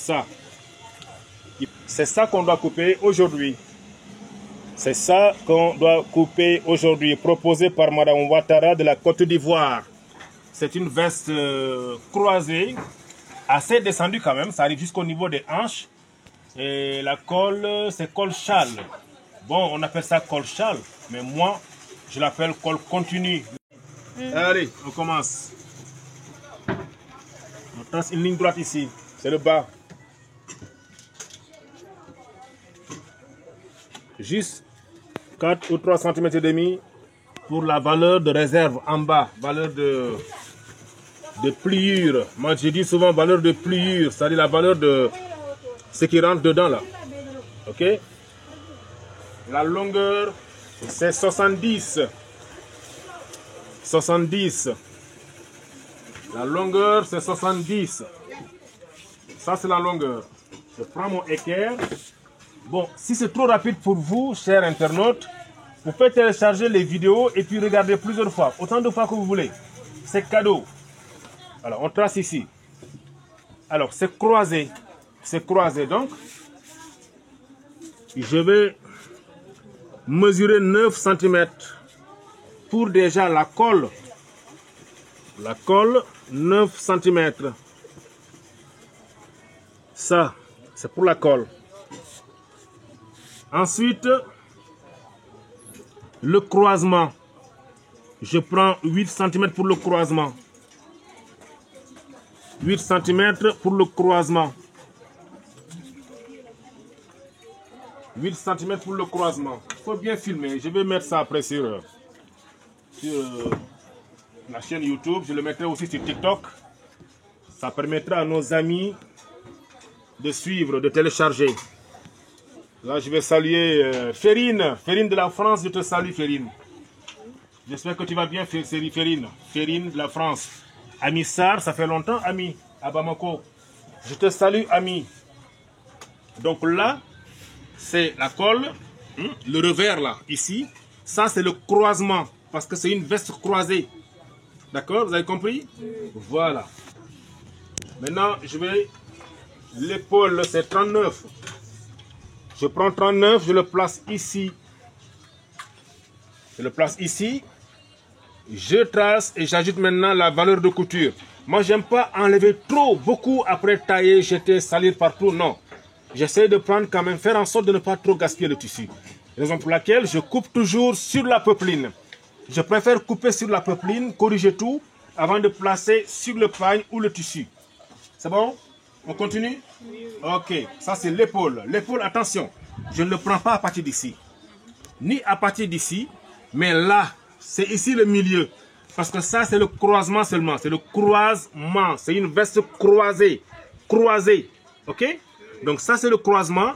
ça. C'est ça qu'on doit couper aujourd'hui. C'est ça qu'on doit couper aujourd'hui, proposé par Madame Ouattara de la Côte d'Ivoire. C'est une veste croisée, assez descendue quand même, ça arrive jusqu'au niveau des hanches. Et la colle, c'est col châle. Bon, on appelle ça col châle, mais moi, je l'appelle col continu. Allez, on commence. On trace une ligne droite ici, c'est le bas. Juste 4 ou 3 cm et demi pour la valeur de réserve en bas, valeur de pliure. Moi je dis souvent valeur de pliure, c'est-à-dire la valeur de ce qui rentre dedans là. Ok? La longueur c'est 70. 70. La longueur c'est 70. Ça c'est la longueur. Je prends mon équerre. Bon, si c'est trop rapide pour vous, chers internautes, vous pouvez télécharger les vidéos et puis regarder plusieurs fois, autant de fois que vous voulez. C'est cadeau. Alors, on trace ici. Alors, c'est croisé. C'est croisé, donc. Je vais mesurer 9 cm pour déjà la colle. La colle, 9 cm. Ça, c'est pour la colle. Ensuite, le croisement. Je prends 8 cm pour le croisement. 8 cm pour le croisement. 8 cm pour le croisement. Il faut bien filmer. Je vais mettre ça après sur la chaîne YouTube. Je le mettrai aussi sur TikTok. Ça permettra à nos amis de suivre, de télécharger. Là, je vais saluer Ferine. Ferine de la France, je te salue, Ferine. J'espère que tu vas bien, Ferine. Ferine de la France. Ami Sar, ça fait longtemps, ami. À Bamako. Je te salue, ami. Donc là, c'est la colle. Le revers, là, ici. Ça, c'est le croisement. Parce que c'est une veste croisée. D'accord? Vous avez compris? Voilà. Maintenant, je vais... L'épaule, c'est 39. Je prends 39, je le place ici. Je le place ici. Je trace et j'ajoute maintenant la valeur de couture. Moi, j'aime pas enlever trop, beaucoup après tailler, jeter, salir partout. Non. J'essaie de prendre quand même, faire en sorte de ne pas trop gaspiller le tissu. Raison pour laquelle je coupe toujours sur la popeline. Je préfère couper sur la popeline, corriger tout, avant de placer sur le pagne ou le tissu. C'est bon? On continue? Ok, ça c'est l'épaule. L'épaule, attention, je ne le prends pas à partir d'ici. Ni à partir d'ici, mais là, c'est ici le milieu. Parce que ça, c'est le croisement seulement. C'est le croisement. C'est une veste croisée. Croisée. Ok? Donc ça, c'est le croisement.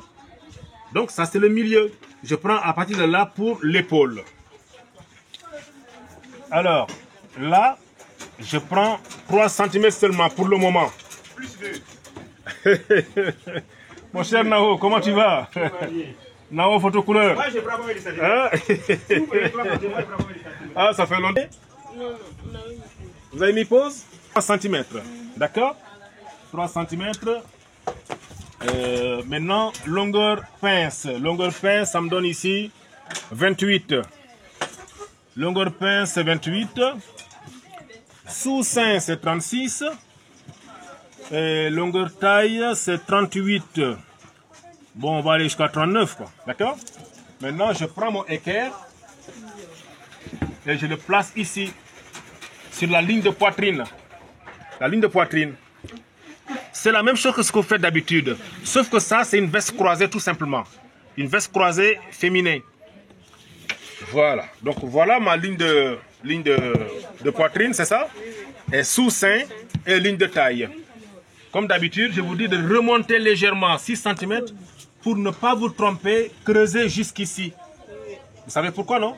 Donc ça, c'est le milieu. Je prends à partir de là pour l'épaule. Alors, là, je prends 3 cm seulement pour le moment. Plus 2. Mon cher Nao, comment tu vas? Nao, photo couleur. Ah, ça fait longtemps. Vous avez mis pause? 3 cm. D'accord? 3 cm. Maintenant, longueur pince. Longueur pince, ça me donne ici 28. Longueur pince, c'est 28. Sous sein, c'est 36. Et longueur taille, c'est 38. Bon, on va aller jusqu'à 39, quoi. D'accord? Maintenant, je prends mon équerre et je le place ici, sur la ligne de poitrine. La ligne de poitrine. C'est la même chose que ce que vous faites d'habitude. Sauf que ça, c'est une veste croisée, tout simplement. Une veste croisée féminine. Voilà. Donc, voilà ma ligne de poitrine, c'est ça? Et sous-sein et ligne de taille. Comme d'habitude, je vous dis de remonter légèrement 6 cm pour ne pas vous tromper, creuser jusqu'ici. Vous savez pourquoi, non?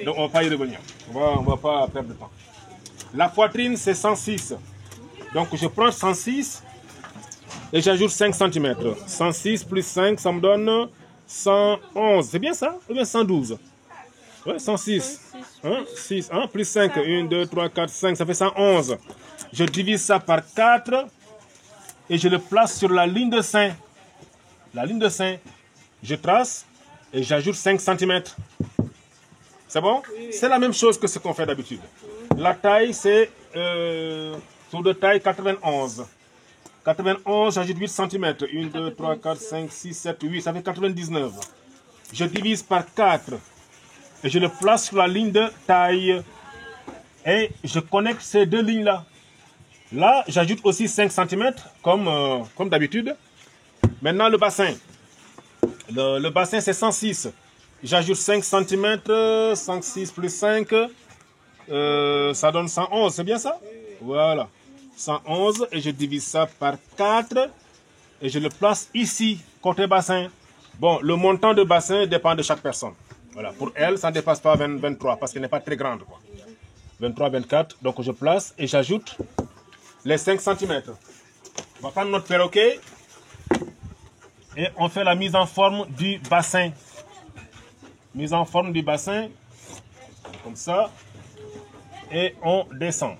Donc, on ne va pas y revenir. On va pas perdre de temps. La poitrine, c'est 106. Donc, je prends 106 et j'ajoute 5 cm. 106 plus 5, ça me donne 111. C'est bien ça? Ou bien 112? Ouais, 106. 6, plus 5. 1, 2, 3, 4, 5, ça fait 111. Je divise ça par 4. et je le place sur la ligne de sein. La ligne de sein, je trace et j'ajoute 5 cm. C'est bon? C'est la même chose que ce qu'on fait d'habitude. La taille, c'est tour de taille 91. 91, j'ajoute 8 cm. 1, 2, 3, 4, 5, 6, 7, 8. Ça fait 99. Je divise par 4. Et je le place sur la ligne de taille. Et je connecte ces deux lignes-là. Là, j'ajoute aussi 5 cm, comme d'habitude. Maintenant, le bassin. Le bassin, c'est 106. J'ajoute 5 cm. 106 plus 5. Ça donne 111. C'est bien ça? Voilà. 111. Et je divise ça par 4. Et je le place ici, côté bassin. Bon, le montant de bassin dépend de chaque personne. Voilà. Pour elle, ça ne dépasse pas 23 parce qu'elle n'est pas très grande, quoi. 23, 24. Donc, je place et j'ajoute les 5 cm. On va prendre notre perroquet et on fait la mise en forme du bassin. Mise en forme du bassin, comme ça. Et on descend.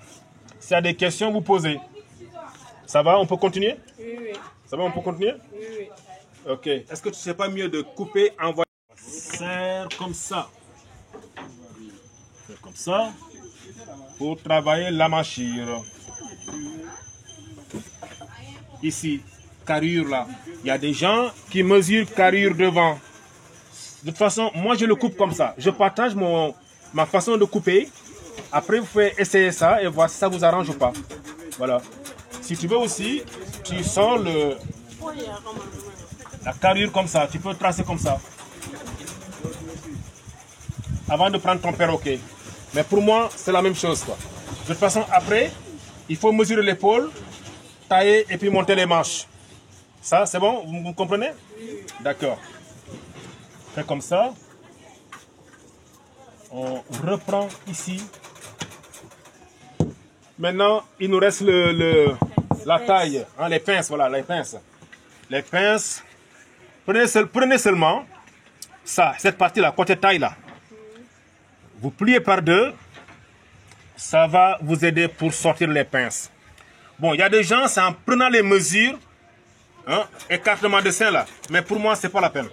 S'il y a des questions, vous posez. Ça va, on peut continuer? Oui, oui. Ça va, on peut continuer? Oui, oui. Ok. Est-ce que tu ne sais pas mieux de couper, envoyer? Serre comme ça. Faire comme ça. Pour travailler la mâchure. Ici, carrure là. Il y a des gens qui mesurent carrure devant. De toute façon, moi je le coupe comme ça. Je partage ma façon de couper. Après, vous pouvez essayer ça et voir si ça vous arrange ou pas. Voilà. Si tu veux aussi, tu sors la carrure comme ça. Tu peux tracer comme ça. Avant de prendre ton perroquet. Mais pour moi, c'est la même chose, quoi. De toute façon, après, il faut mesurer l'épaule, tailler et puis monter les manches. Ça, c'est bon? Vous comprenez? D'accord. Fait comme ça. On reprend ici. Maintenant, il nous reste la taille, hein, les pinces, voilà, les pinces. Les pinces, prenez seulement ça, cette partie-là, côté taille là. Vous pliez par deux, ça va vous aider pour sortir les pinces. Bon, il y a des gens, c'est en prenant les mesures, hein, écartement de sein là. Mais pour moi, c'est pas la peine.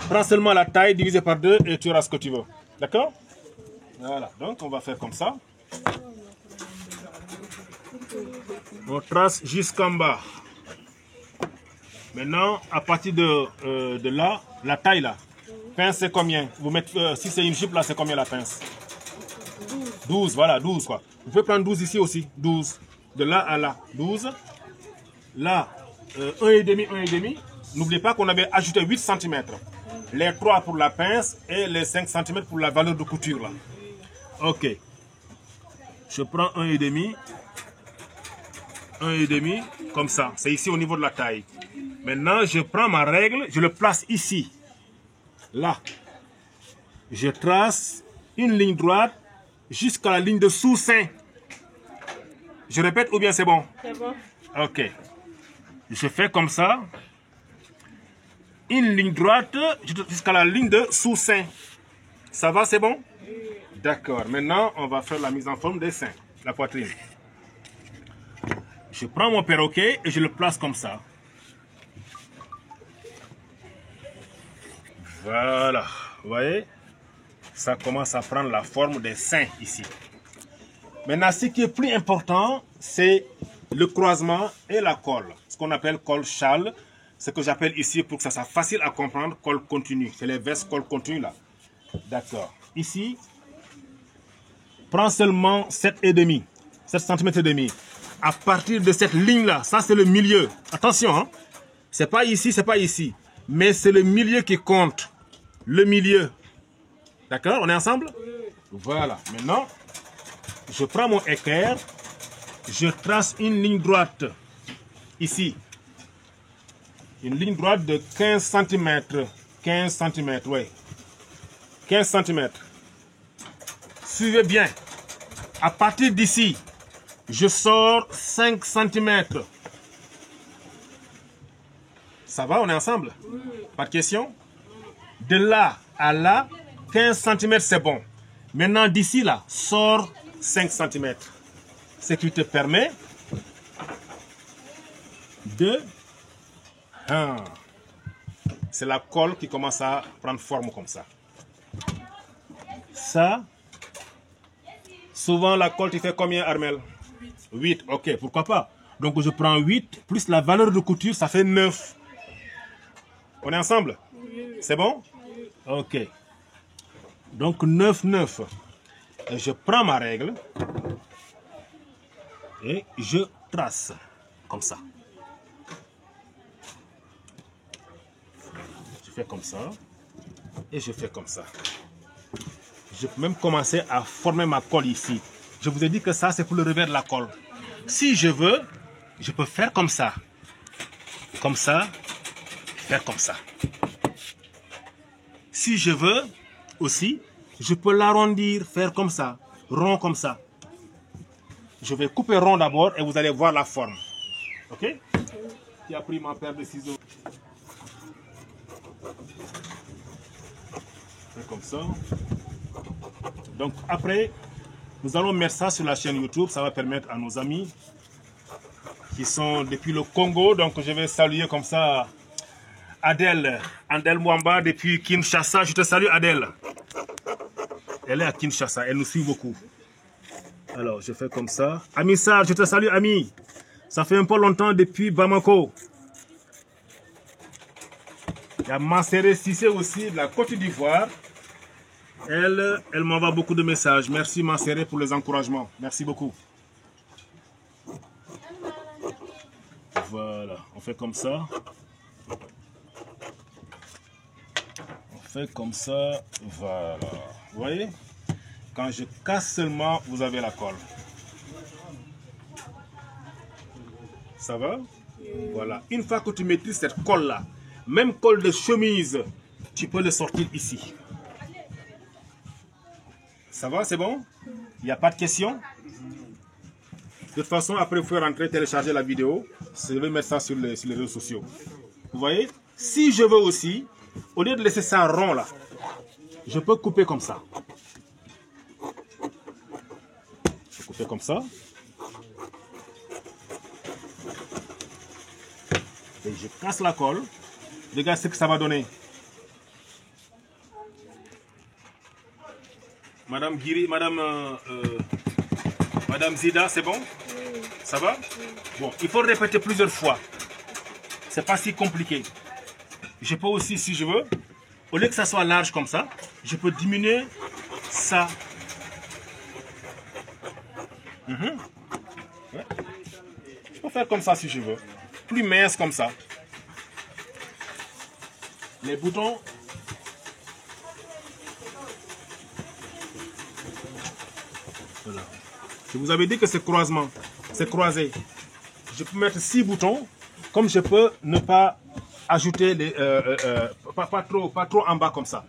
Prends seulement la taille, divisé par deux et tu auras ce que tu veux. D'accord? Voilà, donc on va faire comme ça. On trace jusqu'en bas. Maintenant, à partir de là, la taille là. Pince, c'est combien? Vous mettez, si c'est une jupe là, c'est combien la pince? 12, voilà, 12 quoi. Vous pouvez prendre 12 ici aussi, 12. De là à là, 12. Là, 1,5, 1,5. N'oubliez pas qu'on avait ajouté 8 cm. Les 3 pour la pince et les 5 cm pour la valeur de couture là. Ok. Je prends 1,5. 1,5 comme ça. C'est ici au niveau de la taille. Maintenant, je prends ma règle, je le place ici. Là. Je trace une ligne droite jusqu'à la ligne de sous-sein. Je répète ou bien c'est bon? C'est bon. Ok. Je fais comme ça. Une ligne droite jusqu'à la ligne de sous-sein. Ça va, c'est bon? D'accord. Maintenant, on va faire la mise en forme des seins, la poitrine. Je prends mon perroquet et je le place comme ça. Voilà. Vous voyez? Ça commence à prendre la forme des seins ici. Maintenant, ce qui est plus important, c'est le croisement et la colle. Ce qu'on appelle colle châle. Ce que j'appelle ici, pour que ça soit facile à comprendre, colle continue. C'est les vestes colle continue là. D'accord. Ici, prends seulement 7,5. 7 cm et demi. À partir de cette ligne-là, ça c'est le milieu. Attention, hein? C'est pas ici, c'est pas ici. Mais c'est le milieu qui compte. Le milieu. D'accord? On est ensemble? Voilà. Maintenant, je prends mon équerre. Je trace une ligne droite. Ici. Une ligne droite de 15 cm. 15 cm, oui. 15 cm. Suivez bien. À partir d'ici, je sors 5 cm. Ça va, on est ensemble? Pas de question? De là à là, 15 cm, c'est bon. Maintenant, d'ici là, sors 5 cm. Ce qui te permet 2, 1. C'est la colle qui commence à prendre forme comme ça. Ça, souvent la colle, tu fais combien, Armel? 8, ok, pourquoi pas. Donc je prends 8, plus la valeur de couture, ça fait 9. On est ensemble? C'est bon? Ok. Donc 9, 9. Et je prends ma règle et je trace comme ça. Je fais comme ça et je fais comme ça. Je peux même commencer à former ma colle ici. Je vous ai dit que ça, c'est pour le revers de la colle. Si je veux, je peux faire comme ça, faire comme ça. Si je veux aussi, je peux l'arrondir, faire comme ça, rond comme ça. Je vais couper rond d'abord et vous allez voir la forme. Ok? Qui a pris ma paire de ciseaux? Fais comme ça. Donc après, nous allons mettre ça sur la chaîne YouTube. Ça va permettre à nos amis qui sont depuis le Congo. Donc je vais saluer comme ça Adèle Mwamba depuis Kinshasa. Je te salue Adèle. Elle est à Kinshasa, elle nous suit beaucoup. Alors je fais comme ça. Ami Sarr, je te salue Ami. Ça fait un peu longtemps depuis Bamako. Il y a Mansere Cissé aussi de la Côte d'Ivoire. Elle m'envoie beaucoup de messages. Merci Mansere pour les encouragements. Merci beaucoup. Voilà, on fait comme ça. On fait comme ça, voilà. Vous voyez? Quand je casse seulement, vous avez la colle. Ça va? Voilà. Une fois que tu maîtrises cette colle-là, même colle de chemise, tu peux le sortir ici. Ça va? C'est bon? Il n'y a pas de questions? De toute façon, après, vous pouvez rentrer, télécharger la vidéo. Je vais mettre ça sur les réseaux sociaux. Vous voyez? Si je veux aussi, au lieu de laisser ça rond là, je peux couper comme ça. Je peux couper comme ça. Et je casse la colle. Regarde ce que ça va donner. Madame Giri, Madame Zida, c'est bon? Ça va? Bon, il faut répéter plusieurs fois. C'est pas si compliqué. Je peux aussi, si je veux, au lieu que ça soit large comme ça, je peux diminuer ça. Ouais. Je peux faire comme ça si je veux. Plus mince comme ça. Les boutons. Voilà. Je vous avais dit que c'est croisement. C'est croisé. Je peux mettre 6 boutons. Comme je peux ne pas ajouter les, pas trop en bas comme ça.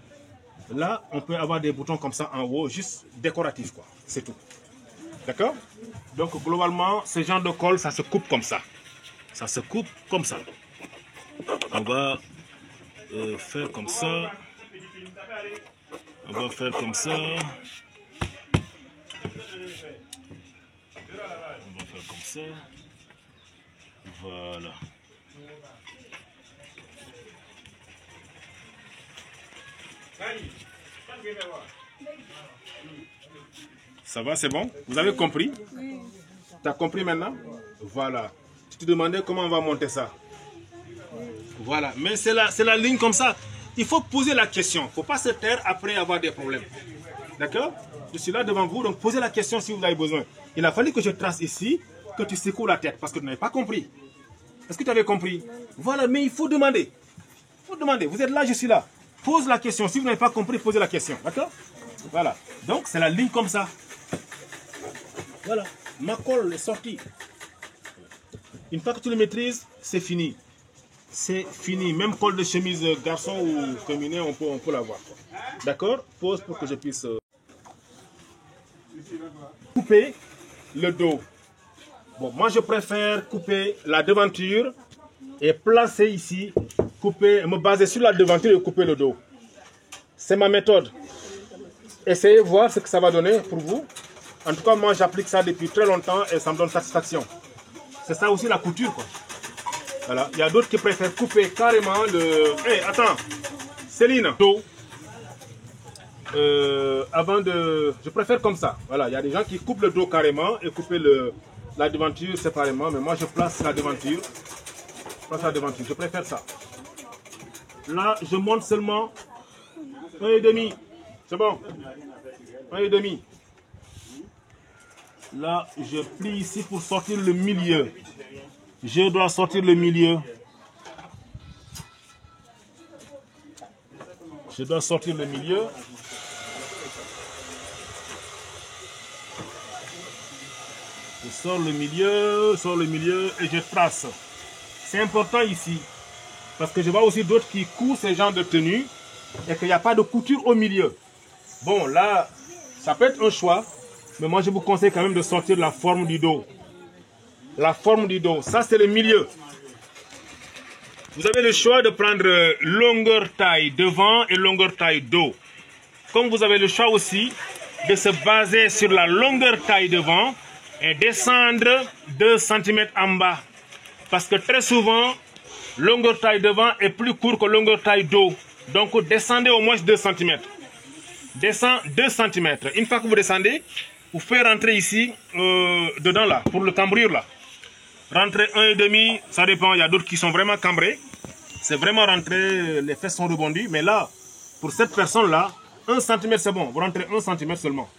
Là, on peut avoir des boutons comme ça en haut, juste décoratifs, quoi. C'est tout. D'accord? Donc, globalement, ce genre de colle, ça se coupe comme ça. Ça se coupe comme ça. On va faire comme ça. On va faire comme ça. On va faire comme ça. Voilà. Ça va, c'est bon? Vous avez compris? Tu as compris maintenant? Voilà. Tu te demandais comment on va monter ça. Voilà. Mais c'est la ligne comme ça. Il faut poser la question. Il ne faut pas se taire après avoir des problèmes. D'accord? Je suis là devant vous, donc posez la question si vous avez besoin. Il a fallu que je trace ici, que tu secoues la tête parce que tu n'avais pas compris. Est-ce que tu avais compris? Voilà, mais il faut demander. Il faut demander. Vous êtes là, je suis là. Pose la question. Si vous n'avez pas compris, posez la question. D'accord? Voilà. Donc, c'est la ligne comme ça. Voilà. Ma colle est sortie. Une fois que tu le maîtrises, c'est fini. C'est fini. Même col de chemise garçon ou féminin, on peut l'avoir. D'accord? Pose pour que je puisse couper le dos. Bon, moi je préfère couper la devanture et placer ici, couper, me baser sur la devanture et couper le dos. C'est ma méthode. Essayez de voir ce que ça va donner pour vous. En tout cas, moi j'applique ça depuis très longtemps et ça me donne satisfaction. C'est ça aussi la couture, quoi. Voilà. Il y a d'autres qui préfèrent couper carrément le... Hey, attends. Céline. Avant de... Je préfère comme ça. Voilà. Il y a des gens qui coupent le dos carrément et couper la devanture séparément. Mais moi, je place la devanture. Je préfère ça. Là, je monte seulement 1,5. C'est bon. 1,5. Là, je plie ici pour sortir le milieu. Je dois sortir le milieu. Je dois sortir le milieu. Je sors le milieu et je trace. C'est important ici. Parce que je vois aussi d'autres qui courent ces genres de tenues et qu'il n'y a pas de couture au milieu. Bon, là, ça peut être un choix. Mais moi, je vous conseille quand même de sortir la forme du dos. La forme du dos, ça c'est le milieu. Vous avez le choix de prendre longueur taille devant et longueur taille dos. Comme vous avez le choix aussi de se baser sur la longueur taille devant et descendre 2 cm en bas. Parce que très souvent, longueur taille devant est plus court que longueur taille dos. Donc descendez au moins 2 cm. Descends 2 cm. Une fois que vous descendez, vous faites rentrer ici, dedans là, pour le cambrure là. Rentrer 1,5, ça dépend, il y a d'autres qui sont vraiment cambrés. C'est vraiment rentré, les fesses sont rebondies. Mais là, pour cette personne-là, 1 cm c'est bon. Vous rentrez 1 cm seulement.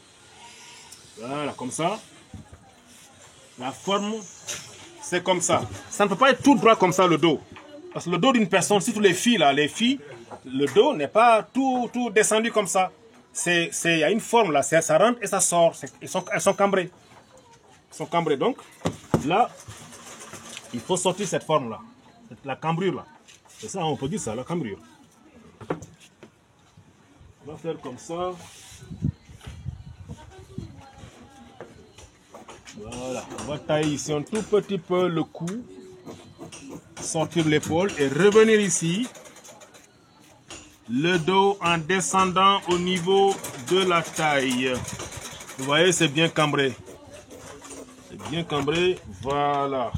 Voilà, comme ça. La forme, c'est comme ça. Ça ne peut pas être tout droit comme ça le dos. Parce que le dos d'une personne, surtout les filles là, le dos n'est pas tout descendu comme ça. Il y a une forme là, ça rentre et ça sort. Elles sont cambrées. Elles sont cambrées. Donc, là, il faut sortir cette forme là. La cambrure là. C'est ça, on peut dire ça, la cambrure. On va faire comme ça. Voilà. On va tailler ici un tout petit peu le cou. Sortir l'épaule et revenir ici. Le dos en descendant au niveau de la taille. Vous voyez, c'est bien cambré. C'est bien cambré. Voilà.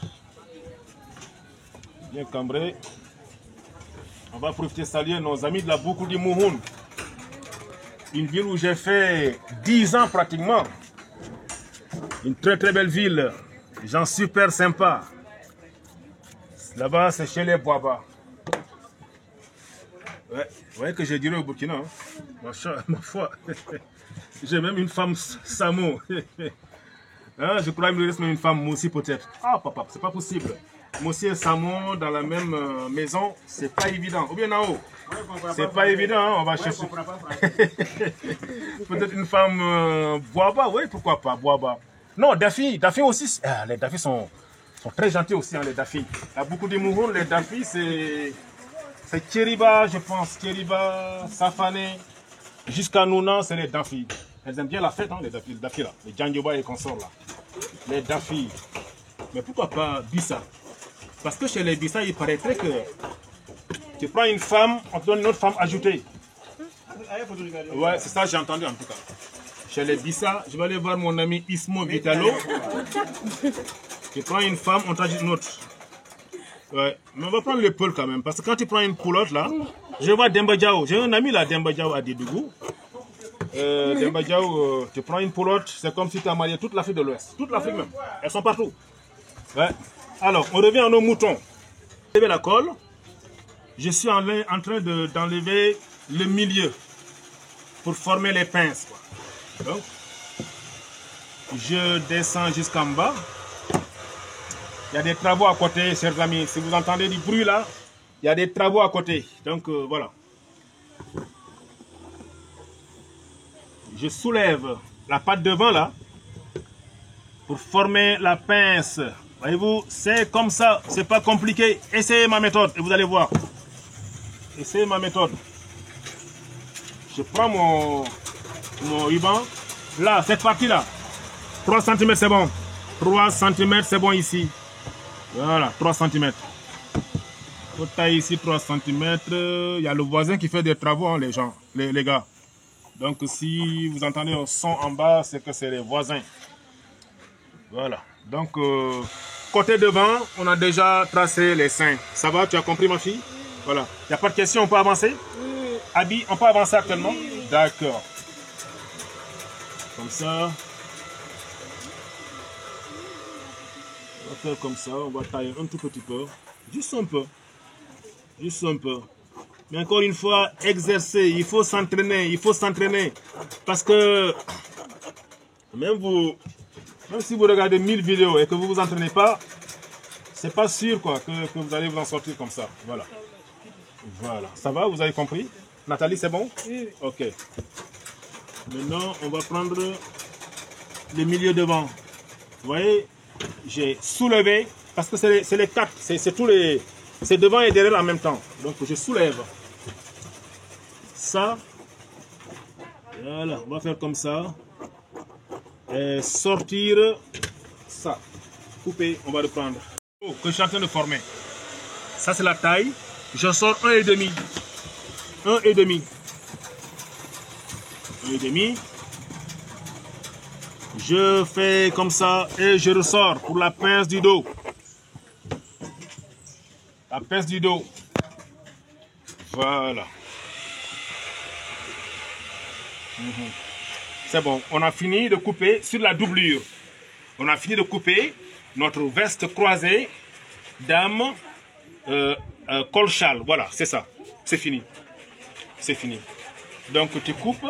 Bien cambré. On va profiter de saluer nos amis de la Boukou du Mouhoun. Une ville où j'ai fait 10 ans pratiquement. Une très très belle ville. Des gens super sympas. Là-bas, c'est chez les Boaba. Ouais, vous voyez que je dirais au Burkina. Hein? Ma foi. J'ai même une femme Samo. Hein, je crois qu'il me reste même une femme Moussi peut-être. Ah, papa, c'est pas possible. Moussi et Samo dans la même maison, c'est pas évident. Ou bien en haut. C'est pas évident, hein? On va chercher. Peut-être une femme Boaba, oui, pourquoi pas, Boaba. Non, Dafi aussi. Les Dafi sont très gentils aussi, hein, les Dafi. Il y a beaucoup de Mouhoun, les Dafi, c'est Kiriba, je pense. Kiriba, Safane, jusqu'à Nouna, c'est les Dafi. Elles aiment bien la fête, hein, les Dafi là. Les Djandjoba et consorts là. Les Dafi. Mais pourquoi pas Bissa? Parce que chez les Bissa, il paraîtrait que tu prends une femme, on te donne une autre femme ajoutée. Ouais, c'est ça j'ai entendu en tout cas. Chez les Bissa, je vais aller voir mon ami Ismo Vitalo. Tu prends une femme, on t'ajoute une autre. Ouais, mais on va prendre le peul quand même. Parce que quand tu prends une poulotte là, je vois Demba Diao. J'ai un ami là, Demba Diao à Didougou. Demba Diao, tu prends une poulotte, c'est comme si tu as marié toute l'Afrique de l'Ouest. Toute l'Afrique même. Elles sont partout. Ouais. Alors, on revient à nos moutons. Enlever la colle. Je suis en train d'enlever le milieu pour former les pinces. Quoi. Donc, je descends jusqu'en bas. Il y a des travaux à côté, chers amis. Si vous entendez du bruit là, il y a des travaux à côté. Donc, voilà. Je soulève la patte devant là pour former la pince. Voyez-vous, c'est comme ça, c'est pas compliqué. Essayez ma méthode et vous allez voir. Essayez ma méthode. Je prends mon ruban. Là, cette partie-là, 3 cm c'est bon. 3 cm c'est bon ici. Voilà, 3 cm. Faut tailler ici 3 cm. Il y a le voisin qui fait des travaux, hein, les gars. Donc si vous entendez un son en bas, c'est que c'est les voisins. Voilà. Donc, côté devant, on a déjà tracé les seins. Ça va, tu as compris ma fille? Voilà. Il n'y a pas de question, on peut avancer? Abby, on peut avancer actuellement? D'accord. Comme ça. On va faire comme ça, on va tailler un tout petit peu. Juste un peu. Juste un peu. Mais encore une fois, exercer, il faut s'entraîner, il faut s'entraîner. Parce que même si vous regardez 1000 vidéos et que vous ne vous entraînez pas, c'est pas sûr quoi, que vous allez vous en sortir comme ça. Voilà. Voilà. Ça va, vous avez compris? Nathalie, c'est bon? Oui. Ok. Maintenant, on va prendre le milieu devant. Vous voyez, j'ai soulevé, parce que c'est les quatre, c'est tous les... C'est devant et derrière en même temps. Donc je soulève. Ça. Voilà, on va faire comme ça. Et sortir ça. Couper, on va le prendre. Oh, que je suis en train de former. Ça c'est la taille. Je sors 1,5. 1,5. 1,5. Je fais comme ça et je ressors pour la pince du dos. La pince du dos. Voilà. C'est bon. On a fini de couper sur la doublure. On a fini de couper notre veste croisée, dame, col châle. Voilà, c'est ça. C'est fini. C'est fini. Donc tu coupes.